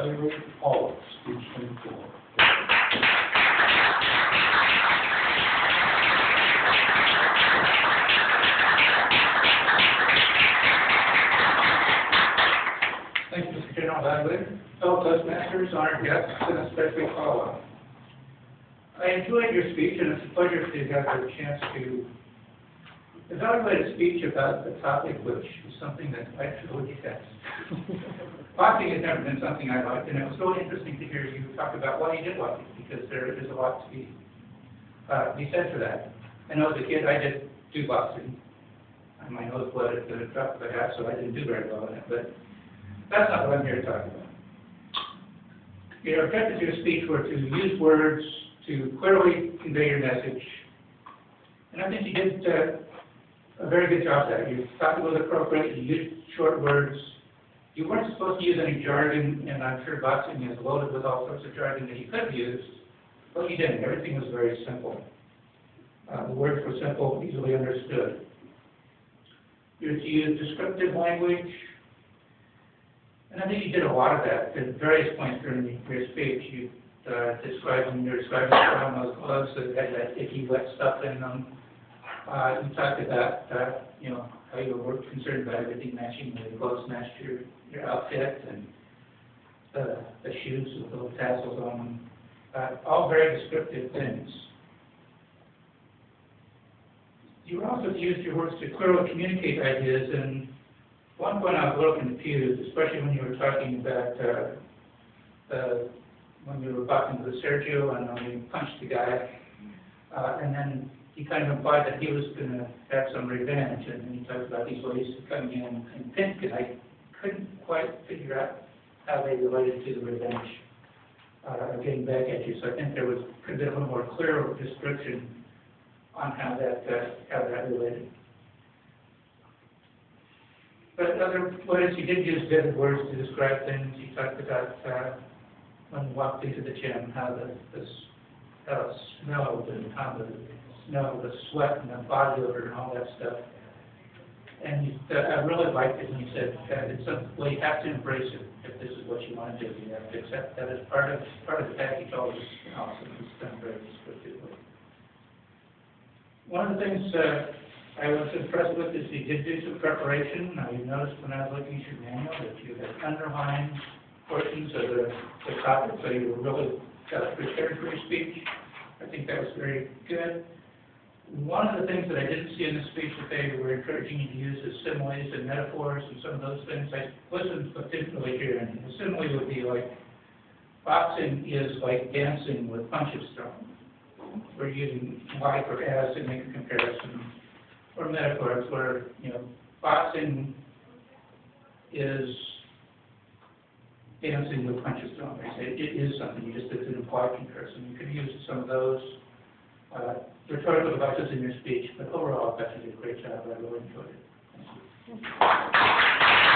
evaluate Paula, speech 24. Thank you, Mr. General Evaluator, fellow Toastmasters, honored guests, and especially Paula. I enjoyed your speech, and it's a pleasure to have the chance to evaluate a speech about a topic which is something that I truly detest. Boxing has never been something I liked, and it was really interesting to hear you talk about why you did like it, because there is a lot to be said for that. I know as a kid I did do boxing. My nose bled at the drop of the hat, so I didn't do very well in it, but that's not what I'm here to talk about. Your objectives of your speech were to use words to clearly convey your message, and I think you did a very good job at that. You thought it was appropriate, you used short words. You weren't supposed to use any jargon, and I'm sure boxing is loaded with all sorts of jargon that you could have used, but you didn't. Everything was very simple. The words were simple, easily understood. You used descriptive language, and I think you did a lot of that at various points during your speech. You describing those gloves that had that icky, wet stuff in them. You talked about, how you were concerned about everything matching, the gloves matched your outfit, and the shoes with little tassels on them. All very descriptive things. You also used your words to clearly communicate ideas, and one point I was a little confused, especially when you were talking about when you were boxing with Sergio and when you punched the guy, and then he kind of implied that he was going to have some revenge, and then he talked about these ways coming in pink, and I couldn't quite figure out how they related to the revenge of getting back at you. So I think there could have been a little more clear description on how that related. But other words, you did use vivid words to describe things. You talked about when you walked into the gym, how it smelled, and how the smell of the sweat and the body odor and all that stuff. And I really liked it when you said it's something, well, you have to embrace it if this is what you want to do. You have to accept that as part of the package. All this awesome. It's done very descriptively. One of the things I was impressed with is you did do some preparation. You noticed when I was looking at your manual that you had underlined portions of the topic, so you were really prepared for your speech. I think that was very good. One of the things that I didn't see in the speech that they were encouraging you to use is similes and metaphors and some of those things. I listened but didn't really hear any. A simile would be like, boxing is like dancing with punches thrown. We're using like or as to make a comparison. Or metaphors where, boxing is dancing with punches thrown. It is something, it's an implied comparison. You could use some of those rhetorical devices in your speech, but overall I thought you did a great job. I really enjoyed it. Thank you.